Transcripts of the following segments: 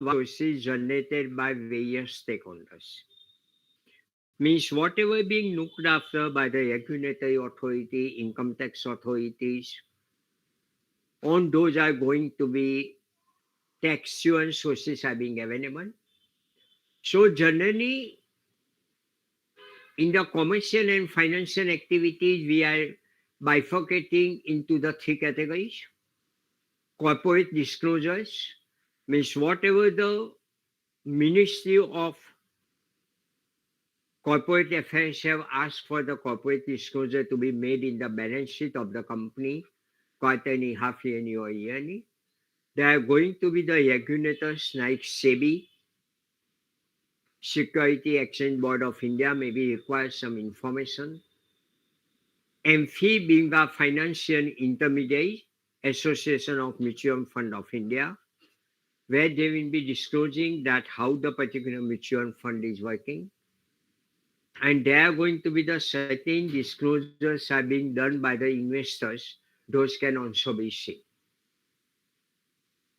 sources generated by various stakeholders. Means whatever being looked after by the regulatory authority, income tax authorities, on those are going to be taxation sources are being available. So generally, in the commercial and financial activities, we are bifurcating into the three categories. Corporate disclosures means whatever the Ministry of Corporate Affairs have asked for the corporate disclosure to be made in the balance sheet of the company, quarterly, half yearly, or yearly. There are going to be the regulators like SEBI, Security Exchange Board of India, maybe require some information. AMFI being a financial intermediary, Association of Mutual Fund of India, where they will be disclosing that how the particular mutual fund is working. And there are going to be the certain disclosures are being done by the investors. Those can also be seen.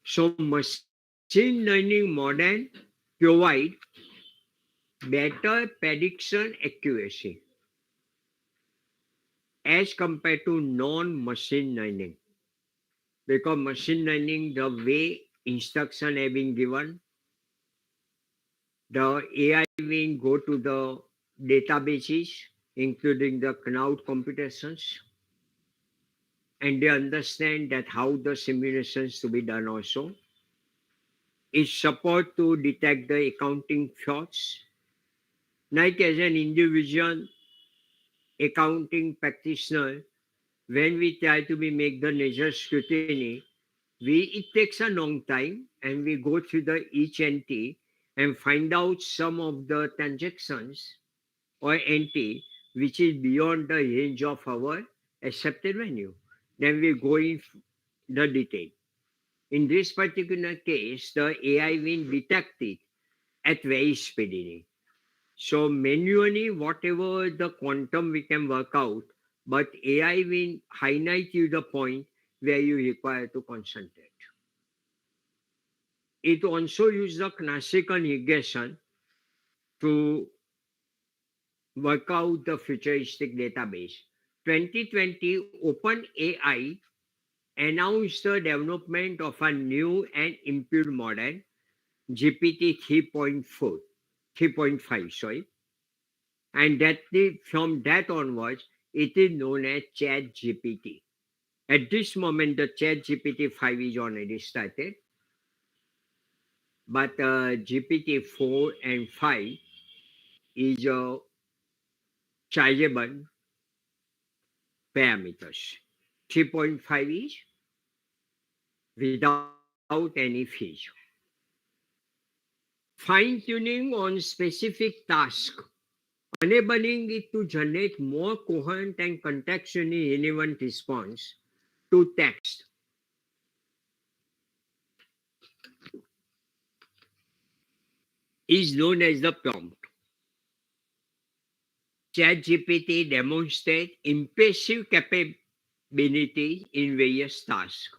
So machine learning model provide better prediction accuracy as compared to non-machine learning. Because machine learning, the way instruction have been given, the AI will go to the databases, including the cloud computations, and they understand that how the simulations to be done also. It support to detect the accounting frauds. Like as an individual accounting practitioner, when we try to be make the major scrutiny, it takes a long time and we go through the each entity and find out some of the transactions or entity which is beyond the range of our accepted value. Then we go in the detail. In this particular case, the AI will detect it at very speedily. So manually, whatever the quantum we can work out, but AI will highlight you the point where you require to concentrate. It also uses the classical regression to work out the futuristic database. 2020, OpenAI announced the development of a new and improved model, GPT 3.4, 3.5, sorry. And from that onwards, it is known as Chat GPT. At this moment, the Chat GPT 5 is already started, but GPT 4 and 5 is chargeable parameters. 3.5 is without any fees. Fine-tuning on specific task, enabling it to generate more coherent and contextually relevant response to text is known as the prompt. ChatGPT demonstrates impressive capabilities in various tasks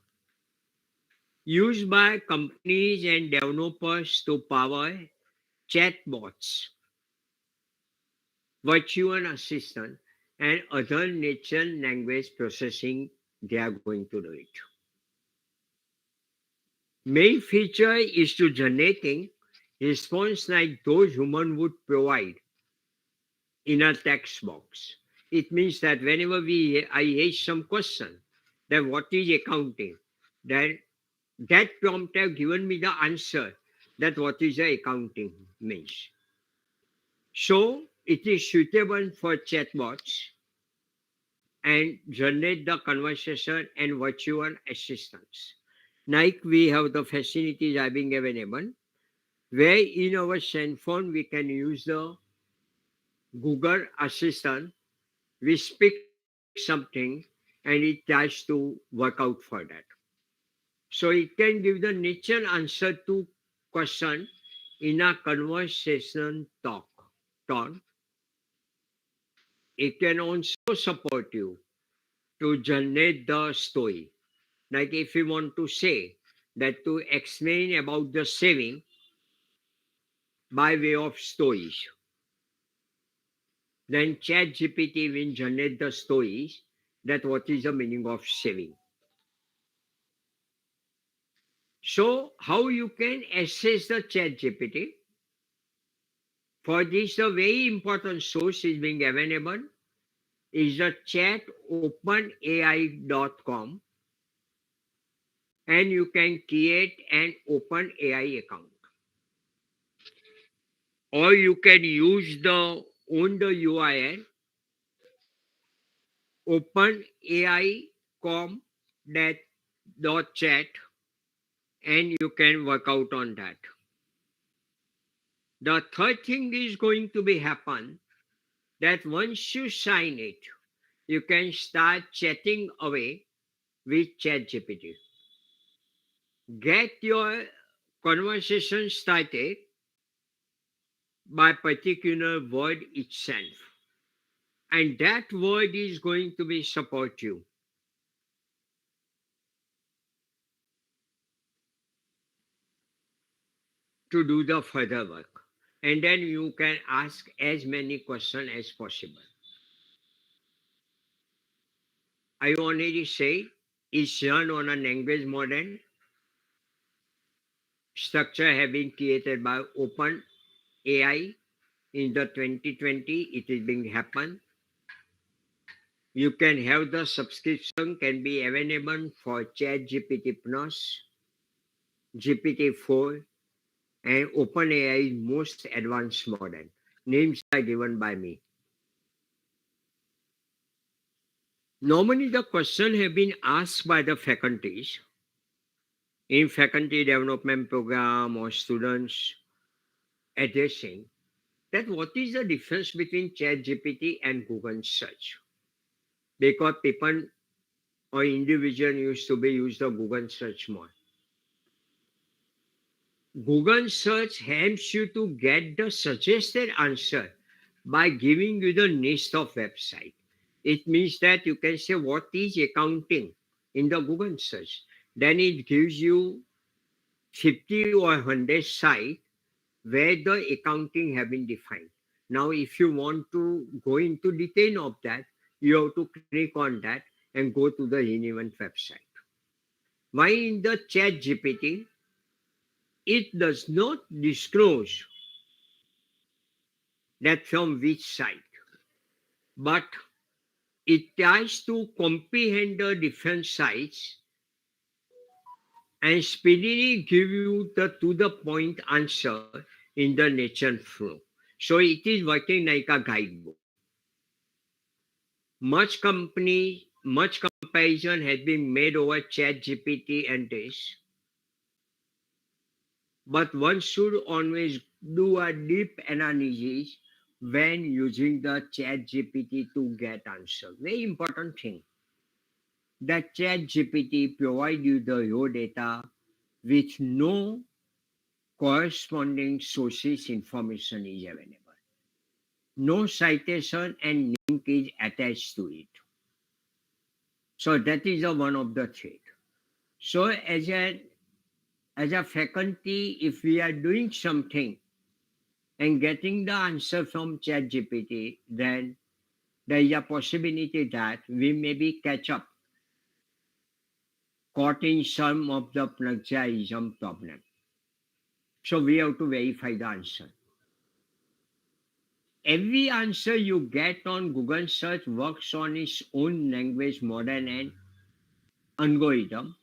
used by companies and developers to power chatbots, virtual assistant, and other natural language processing. They are going to do it. Main feature is to generating response like those human would provide in a text box. It means that whenever I raise some question, then what is accounting? Then that prompt have given me the answer that what is the accounting means. So it is suitable for chatbots and generate the conversation and virtual assistants. Like we have the facilities are being available, where in our smartphone we can use the Google Assistant. We speak something and it tries to work out for that. So it can give the natural answer to question in a conversation tone. It can also support you to generate the story. Like if you want to say that to explain about the saving, by way of stories. Then ChatGPT will generate the stories that what is the meaning of saving. So how you can access the ChatGPT? For this, a very important source is being available is the chat openai.com, and you can create an OpenAI account. Or you can use the on the URL openai.com dot chat, and you can work out on that. The third thing is going to be happen that once you sign it, you can start chatting away with ChatGPT. Get your conversation started by particular word itself, and that word is going to be support you to do the further work, and then you can ask as many questions as possible. I already say it's run on a language model structure have been created by Open AI in the 2020. It is being happen. You can have the subscription can be available for Chat GPT Plus, GPT-4, and OpenAI's most advanced model. Names are given by me. Normally, the question have been asked by the faculties in faculty development program or students addressing that what is the difference between ChatGPT and Google search? Because people or individual used to be use the Google search more. Google search helps you to get the suggested answer by giving you the list of website. It means that you can say what is accounting in the Google search. Then it gives you 50 or 100 site where the accounting have been defined. Now, if you want to go into detail of that, you have to click on that and go to the relevant website. Why in the chat GPT, it does not disclose that from which site, but it tries to comprehend the different sites and speedily give you the to the point answer in the nature flow. So it is working like a guidebook. Much comparison has been made over Chat GPT and this, but one should always do a deep analysis when using the Chat GPT to get answer. Very important thing. That Chat GPT provide you the raw data with no corresponding sources information is available. No citation and link is attached to it. So that is a one of the threat. So as a faculty, if we are doing something and getting the answer from ChatGPT, then there is a possibility that we maybe catch up, caught in some of the plagiarism problem. So we have to verify the answer. Every answer you get on Google search works on its own language model and algorithm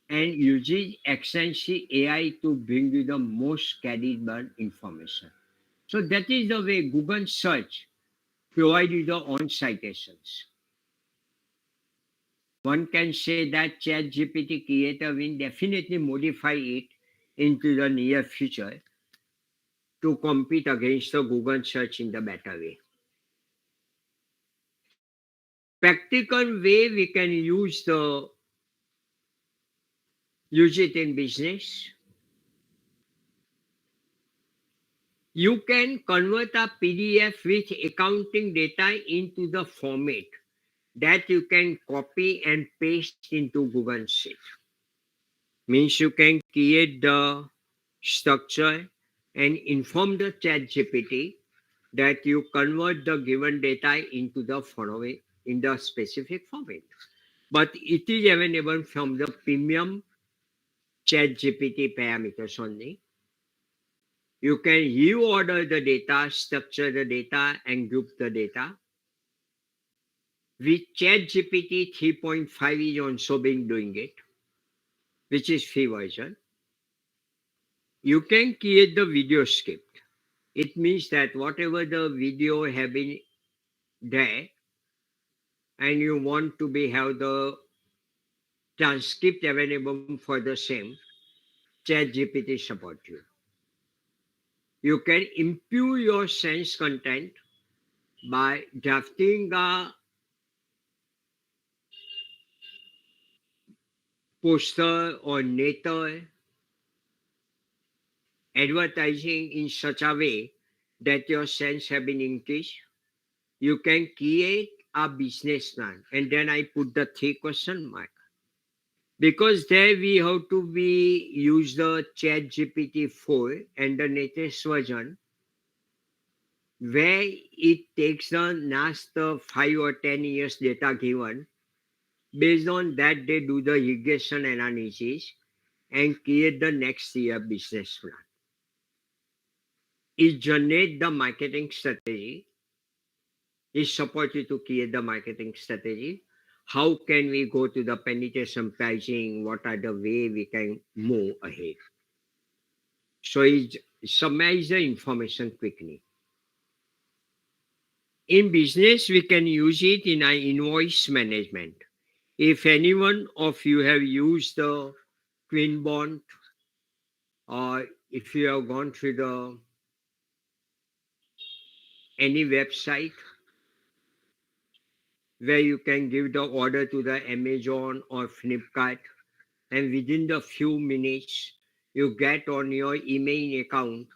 and uses extensive AI to bring you the most credible information. So that is the way Google search provides you the own citations. One can say that ChatGPT creator will definitely modify it into the near future to compete against the Google search in the better way. Practical way we can use it in business. You can convert a PDF with accounting data into the format that you can copy and paste into Google Sheet. Means you can create the structure and inform the chat GPT that you convert the given data into the following in the specific format. But it is available from the premium chat GPT parameters only. You can reorder the data, structure the data, and group the data. With ChatGPT 3.5 is also being doing it, which is free version. You can create the video script. It means that whatever the video have been there, and you want to be have the transcript available for the same, ChatGPT support you. You can improve your sense content by drafting a poster or letter advertising in such a way that your sales have been increased. You can create a business plan. And then I put the 3 question mark. Because there we have to be use the chat GPT 4 and the latest version where it takes the last 5 or 10 years data given. Based on that, they do the regression analysis and create the next year business plan. It generate the marketing strategy. It support you to create the marketing strategy. How can we go to the penetration pricing? What are the way we can move ahead? So it summarize the information quickly. In business, we can use it in our invoice management. If anyone of you have used the Queen Bond, or if you have gone through the any website where you can give the order to the Amazon or Flipkart, and within the few minutes you get on your email account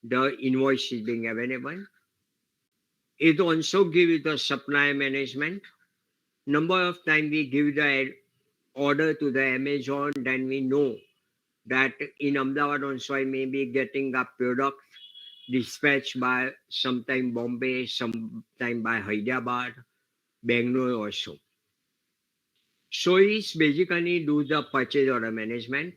the invoice is being available. It also gives you the supply management. Number of time we give the order to the Amazon, then we know that in Ahmedabad also I may be getting a product dispatched by sometime Bombay, sometime by Hyderabad, Bangalore also. So it's basically do the purchase order management.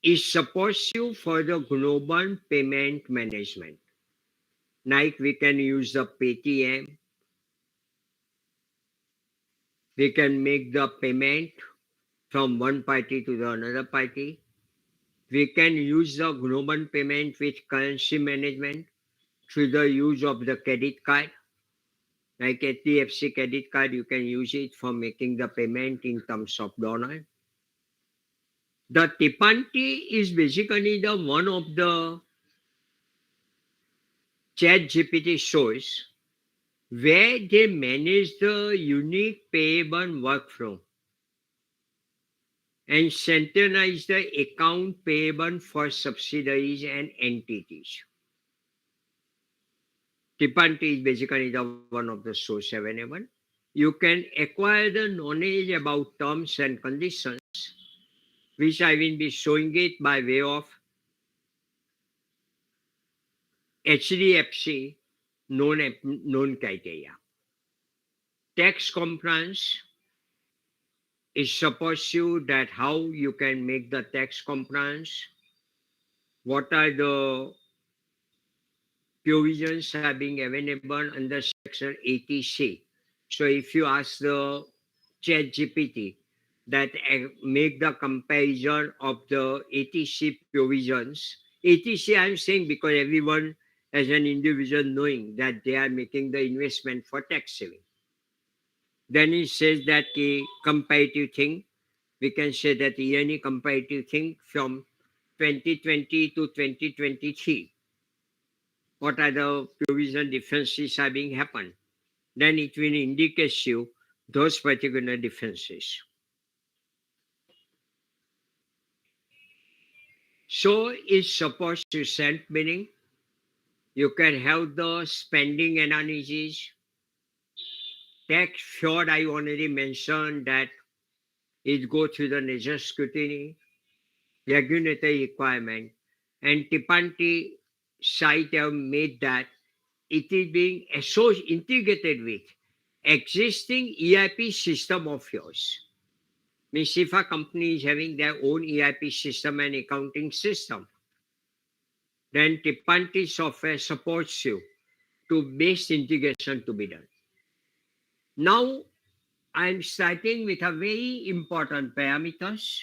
It supports you for the global payment management. Like we can use the Paytm, we can make the payment from one party to the another party. We can use the global payment with currency management through the use of the credit card. Like FDP credit card, you can use it for making the payment in terms of dollar. The Tipanti is basically the one of the chat GPT source where they manage the unique payable workflow and centralize the account payable for subsidiaries and entities. Tipanti is basically the one of the source available. You can acquire the knowledge about terms and conditions, which I will be showing it by way of HDFC known criteria. Tax compliance, it supports you that how you can make the tax compliance, what are the provisions are being available under section 80C. So if you ask the chat GPT that make the comparison of the 80C provisions, 80C I'm saying because everyone as an individual knowing that they are making the investment for tax saving. Then it says that the comparative thing, we can say that yearly comparative thing from 2020 to 2023. What are the provision differences are being happened? Then it will indicate you those particular differences. So it's supposed to self-billing. You can have the spending analysis. Tax fraud, I already mentioned that it go through the nature scrutiny, regulatory requirement, and Tipanti site have made that it is being integrated with existing EIP system of yours. Means if a company is having their own EIP system and accounting system, then Tipanti software supports you to base integration to be done. Now I'm starting with a very important parameters.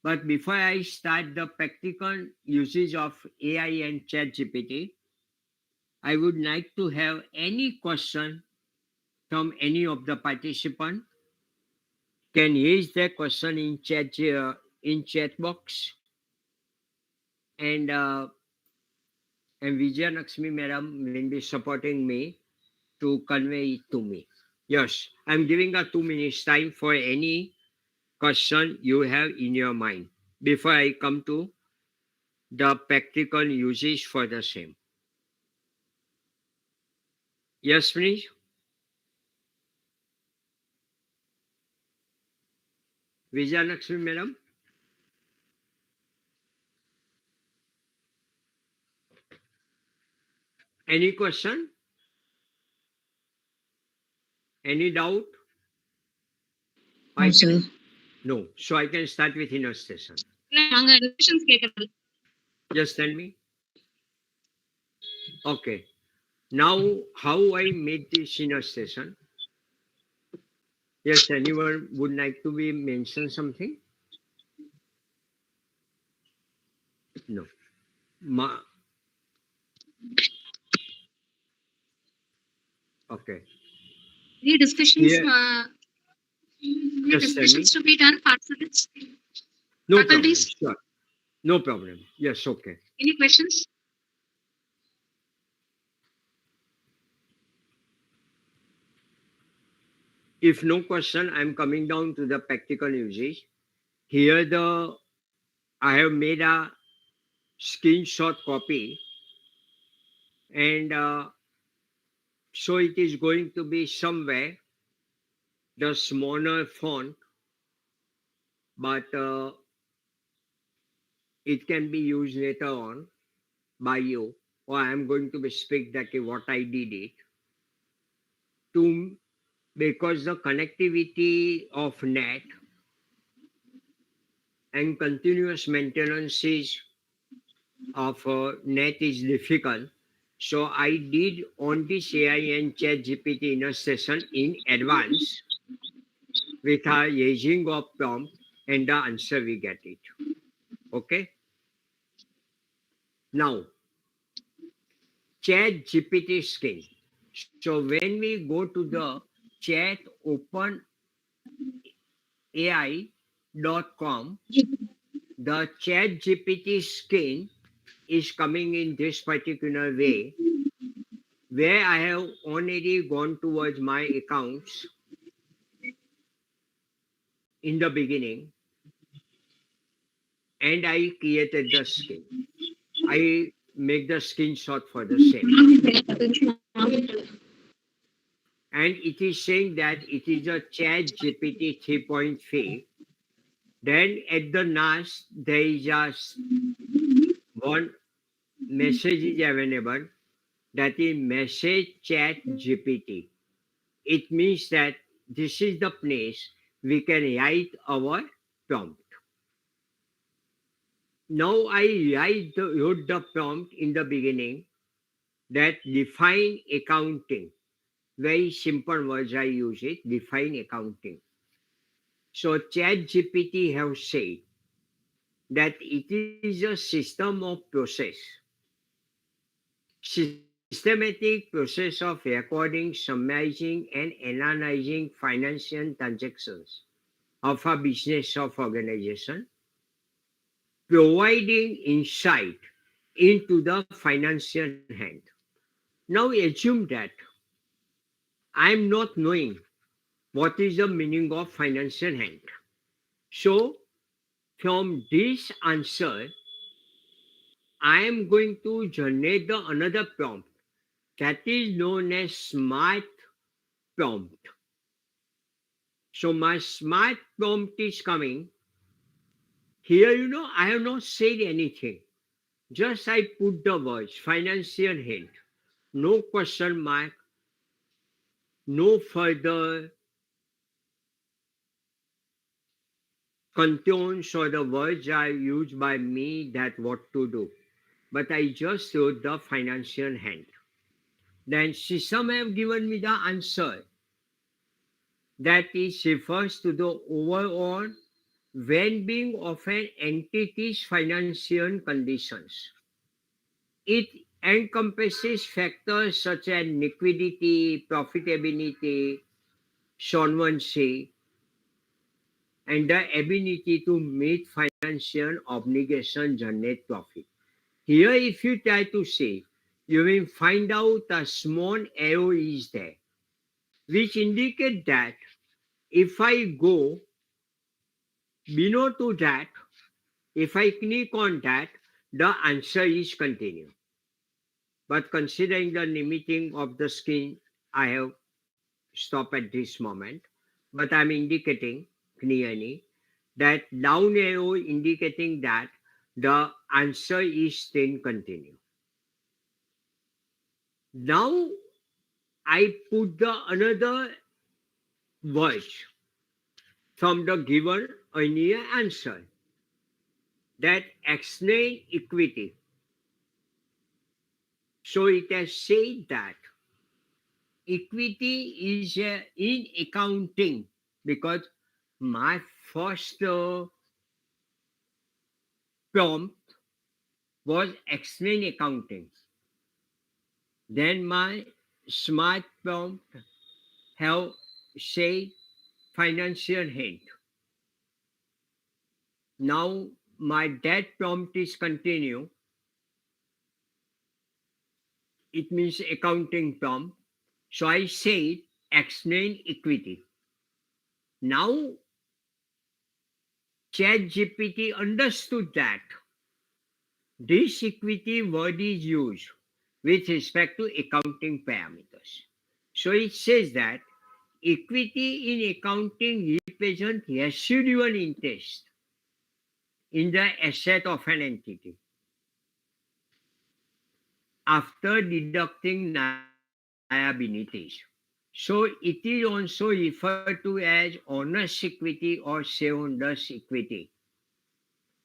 But before I start the practical usage of AI and ChatGPT, I would like to have any question from any of the participant. Can raise their question in chat box, and uh, and Vijay Lakshmi Madam will be supporting me to convey it to me. Yes, I'm giving a 2 minutes time for any question you have in your mind before I come to the practical usage for the same. Yes, please. Vijayalakshmi madam, any question? Any doubt? No, I sir. can, no. So I can start with illustration. Questions கேட்கறது. Just tell me. Okay. Now, how I made this illustration? Yes, anyone would like to be mention something? No. Ma, okay. Any discussions? Here, Any just tell me. discussions to be done, participants? No problem. Faculties? Sure. No problem. Yes, okay. Any questions? If no question, I'm coming down to the practical usage. Here, I have made a screenshot copy, and so it is going to be somewhere the smaller font, but it can be used later on by you, or I am going to be speak that what I did it to, because the connectivity of net and continuous maintenance of net is difficult. So I did on this AI and Chat GPT in a session in advance with a using of prompt and the answer we get it. Okay. Now, Chat GPT skin. So when we go to the chat open AI.com, the Chat GPT skin is coming in this particular way, where I have already gone towards my accounts in the beginning, and I created the skin. I make the screenshot for the same. And it is saying that it is a Chat GPT 3.3. Then at the last, there is just one message is available, that is message chat GPT. It means that this is the place we can write our prompt. Now I wrote the prompt in the beginning that define accounting. Very simple words I use it, define accounting. So chat GPT have said that it is a system of process, systematic process of recording, summarizing, and analyzing financial transactions of a business of organization, providing insight into the financial hand. Now assume that I am not knowing what is the meaning of financial hand. So from this answer, I am going to generate the another prompt that is known as smart prompt. So my smart prompt is coming Here, I have not said anything. Just I put the words financial hint. No question mark, no further contours or the words are used by me that what to do. But I just showed the financial hint. Then system have given me the answer. That is refers to the overall well-being of an entity's financial conditions. It encompasses factors such as liquidity, profitability, solvency, and the ability to meet financial obligations generate profit. Here, if you try to say, you will find out a small arrow is there, which indicate that if I go below to that, if I click on that, the answer is continue. But considering the limiting of the screen, I have stopped at this moment. But I'm indicating clearly that down arrow indicating that the answer is still continue. Now I put the another word from the given earlier answer that explain equity. So it has said that equity is in accounting because my first prompt was explain accounting. Then my smart prompt have said financial hint. Now my that prompt is continue. It means accounting prompt. So I said explain equity. Now ChatGPT understood that this equity word is used with respect to accounting parameters. So it says that equity in accounting represents residual interest in the asset of an entity after deducting liabilities. So it is also referred to as owner's equity or shareholder's equity,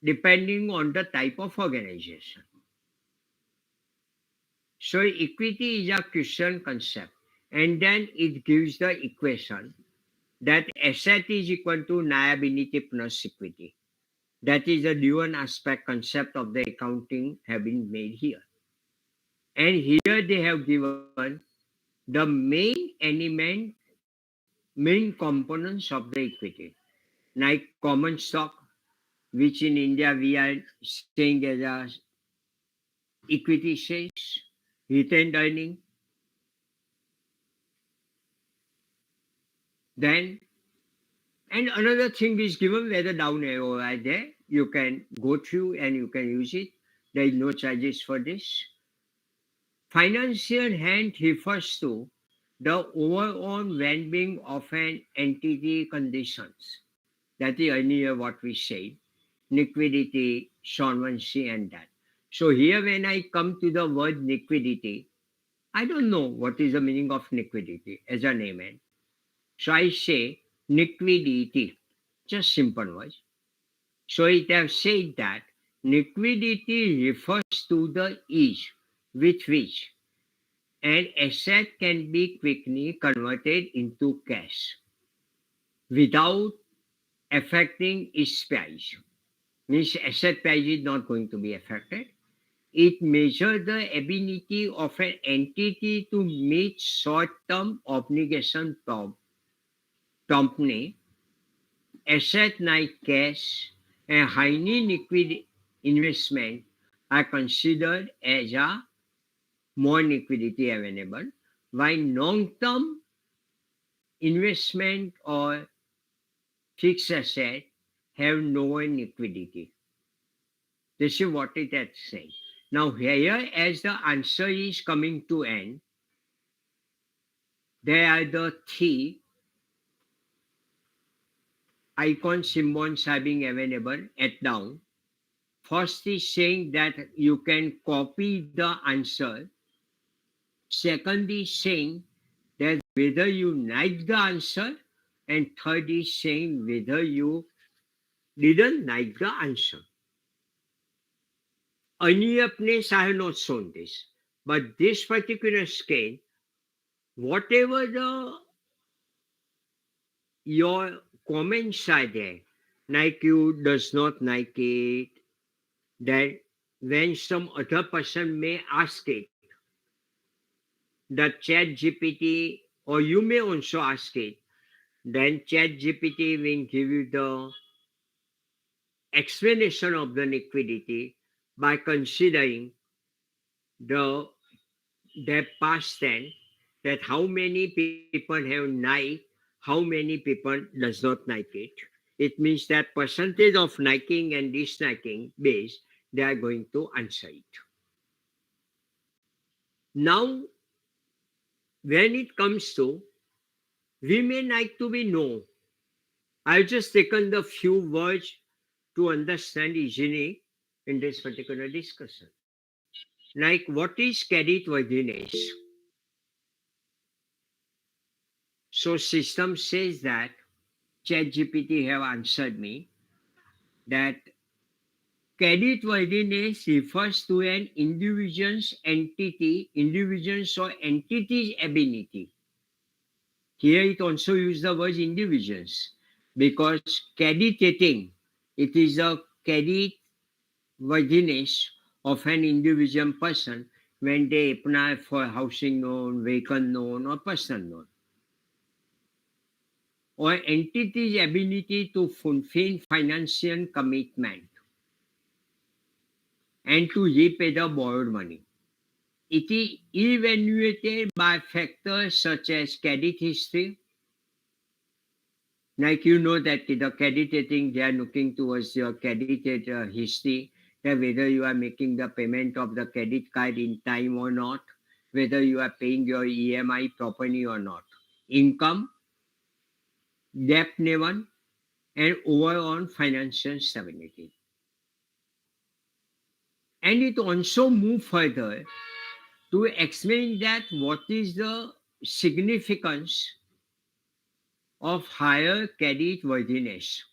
depending on the type of organization. So equity is a crucial concept, and then it gives the equation that asset is equal to liability plus equity. That is the dual aspect concept of the accounting have been made here. And here they have given the main element, main components of the equity, like common stock, which in India we are saying as a equity shares, retained earning, then and another thing is given where the down arrow right there. You can go through and you can use it. There is no charges for this. Financial hand refers to the overall well-being of an entity conditions. That is earlier what we said. Liquidity, solvency and that. So here when I come to the word liquidity, I don't know what is the meaning of liquidity as a layman. So I say liquidity, just simple words. So it has said that liquidity refers to the ease with which an asset can be quickly converted into cash without affecting its price. Means asset price is not going to be affected. It measures the ability of an entity to meet short-term obligation promptly. Asset like cash and highly liquid investment are considered as a more liquidity available, while long-term investment or fixed asset have lower liquidity. This is what it has said. Now here, as the answer is coming to end, there are the three icon symbols are being available at down. First is saying that you can copy the answer. Second is saying that whether you like the answer. And third is saying whether you didn't like the answer. Earlier place I have not shown this. But this particular scale, whatever your comments are there, like you does not like it, that when some other person may ask it, the chat GPT, or you may also ask it, then chat GPT will give you the explanation of the liquidity by considering the their past tense, that how many people have like, how many people does not like it. It means that percentage of liking and disliking base, they are going to answer it. Now, when it comes to, we may like to be no. I've just taken the few words to understand easily in this particular discussion. Like, what is credit worthiness? So, system says that ChatGPT have answered me that creditworthiness refers to an individual's or entity's ability. Here it also uses the word individuals because crediting, it is a creditworthiness of an individual person when they apply for housing loan, vehicle loan, or personal loan. Or entity's ability to fulfill financial commitment and to repay the borrowed money. It is evaluated by factors such as credit history. Like you know that the credit rating, they are looking towards your credit history, that whether you are making the payment of the credit card in time or not, whether you are paying your EMI properly or not. Income, debt level, and overall financial stability. And it also moves further to explain that what is the significance of higher credit worthiness.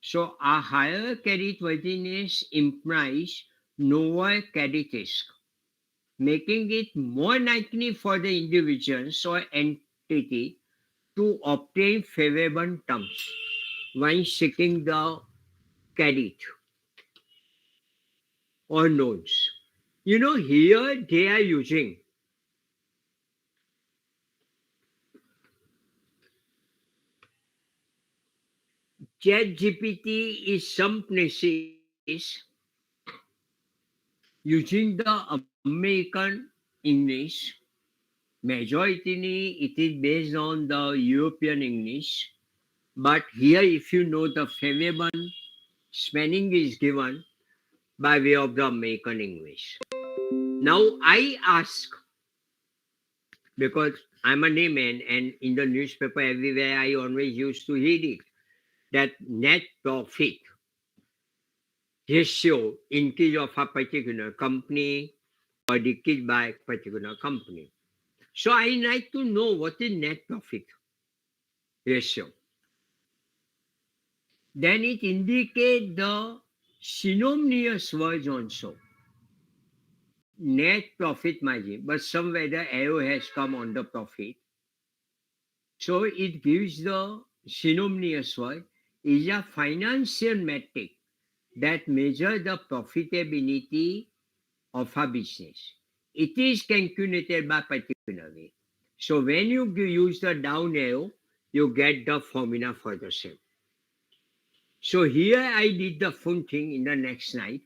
So a higher credit worthiness implies lower credit risk, making it more likely for the individuals or entity to obtain favorable terms when seeking the credit or loans. You know, here they are using ChatGPT is some places using the American English. Majority it is based on the European English. But here, if you know, the favorable spelling is given by way of the American English. Now I ask, because I'm a layman and in the newspaper everywhere I always used to read it, that net profit ratio increase of a particular company or decrease by a particular company. So I like to know what is net profit ratio. Then it indicates the synonymous words also. Net profit margin, but somewhere the arrow has come on the profit. So it gives the synonymous word is a financial metric that measures the profitability of a business. It is calculated by particular way. So when you use the down arrow, you get the formula for the same. So here I did the full thing in the next slide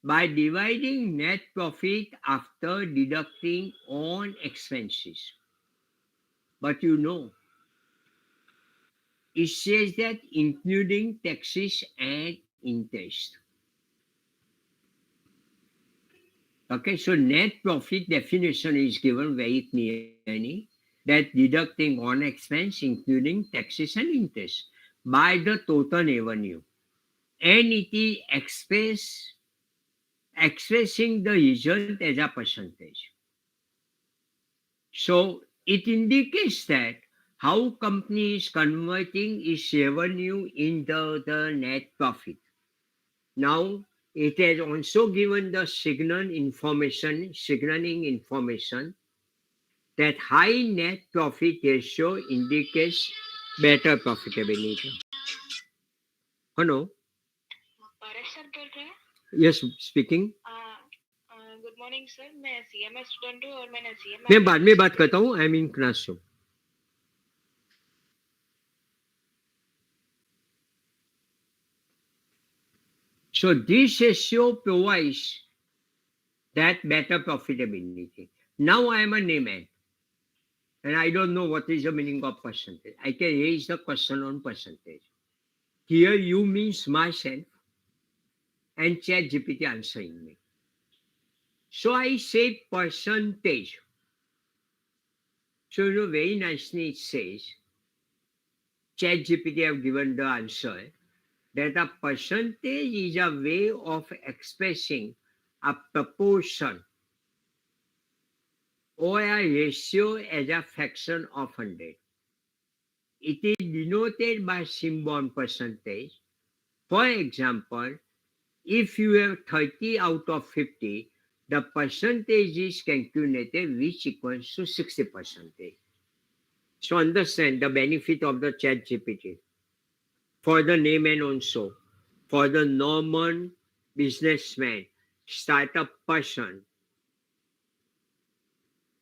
by dividing net profit after deducting all expenses. But you know, it says that including taxes and interest. Okay, so net profit definition is given very clearly that deducting on expense including taxes and interest by the total revenue, and it is expressing the result as a percentage. So it indicates that how company is converting its revenue into the net profit. Now it has also given the signaling information that high net profit ratio indicates better profitability. Hello. Paras sir बोल रहे हैं Yes, speaking. Good morning sir मैं CMA student हूँ और मैंने CMA मैं बाद में बात करता हूँ. I am in classroom. So this ratio provides that better profitability. Now I am a layman and I don't know what is the meaning of percentage. I can raise the question on percentage. Here you means myself and ChatGPT answering me. So I say percentage. So very nicely it says, ChatGPT have given the answer that a percentage is a way of expressing a proportion or a ratio as a fraction of 100. It is denoted by symbol percentage. For example, if you have 30 out of 50, the percentage is calculated which equals to 60%. So understand the benefit of the chat GPT. For the layman also, for the normal businessman, startup person,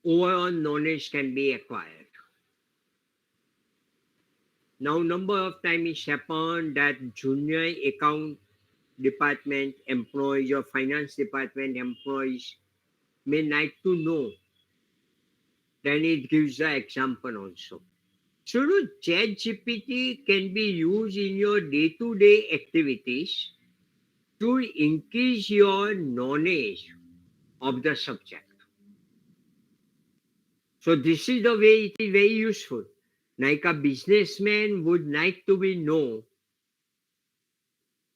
overall knowledge can be acquired. Now, number of times it's happened that junior account department employees or finance department employees may like to know. Then it gives the example also. So, Chat GPT can be used in your day-to-day activities to increase your knowledge of the subject. So this is the way it is very useful. Like a businessman would like to be know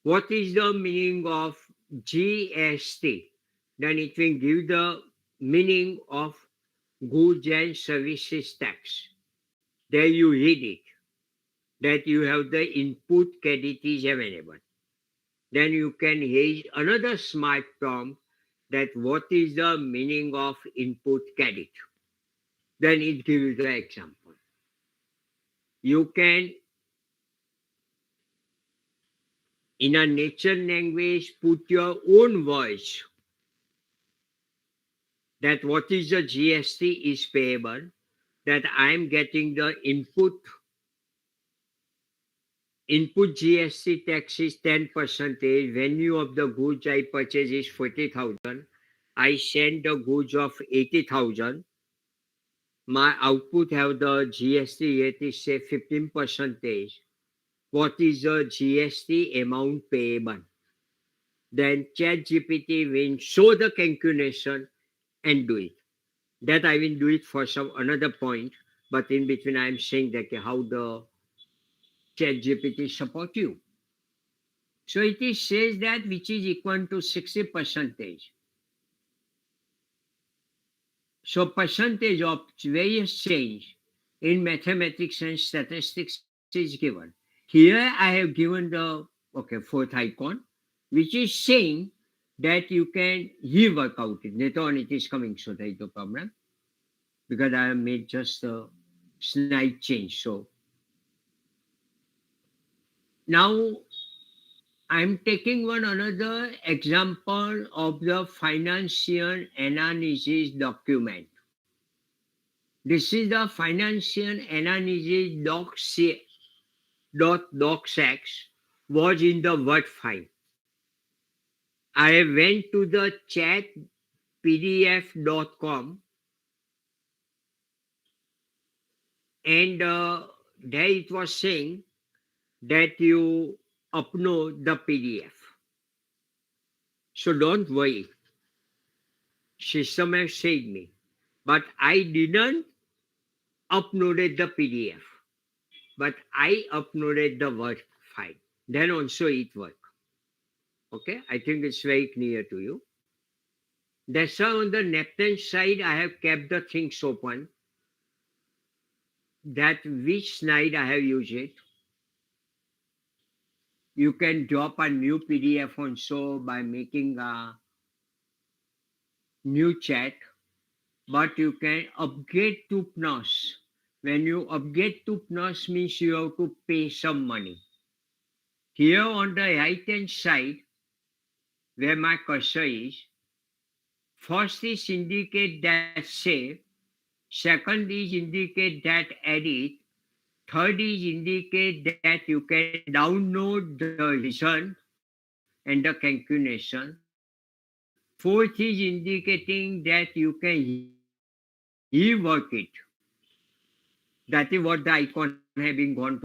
what is the meaning of GST. Then it will give the meaning of goods and services tax. There you read it. That you have the input credit is available. Then you can raise another smart prompt that what is the meaning of input credit. Then it gives the example. You can, in a natural language, put your own voice that what is the GST is payable, that I am getting the input GST tax is 10%, value of the goods I purchase is 40,000, I send the goods of 80,000, my output have the GST rate is say 15%, what is the GST amount payable? Then ChatGPT will show the calculation and do it. That I will do it for some another point, but in between I am saying that how the ChatGPT support you. So it is says that which is equal to 60%. So percentage of various change in mathematics and statistics is given. Here I have given the fourth icon, which is saying that you can rework out it. Later on it is coming, so there is no problem. Because I have made just a slight change. So now I'm taking one another example of the financial analysis document. This is the financial analysis docx was in the Word file. I went to the chatpdf.com and there it was saying that you upload the PDF. So don't worry. System has said me. But I didn't uploaded the PDF, but I uploaded the Word file. Then also it work. Okay, I think it's very clear to you. That's why on the left-hand side, I have kept the things open. That which slide I have used it. You can drop a new PDF also by making a new chat, but you can upgrade to PNOS. When you upgrade to PNOS means you have to pay some money. Here on the right hand side, where my cursor is, first is indicate that save, second is indicate that edit, third is indicate that you can download the result and the calculation. Fourth is indicating that you can rework it. That is what the icon having gone to the right hand side.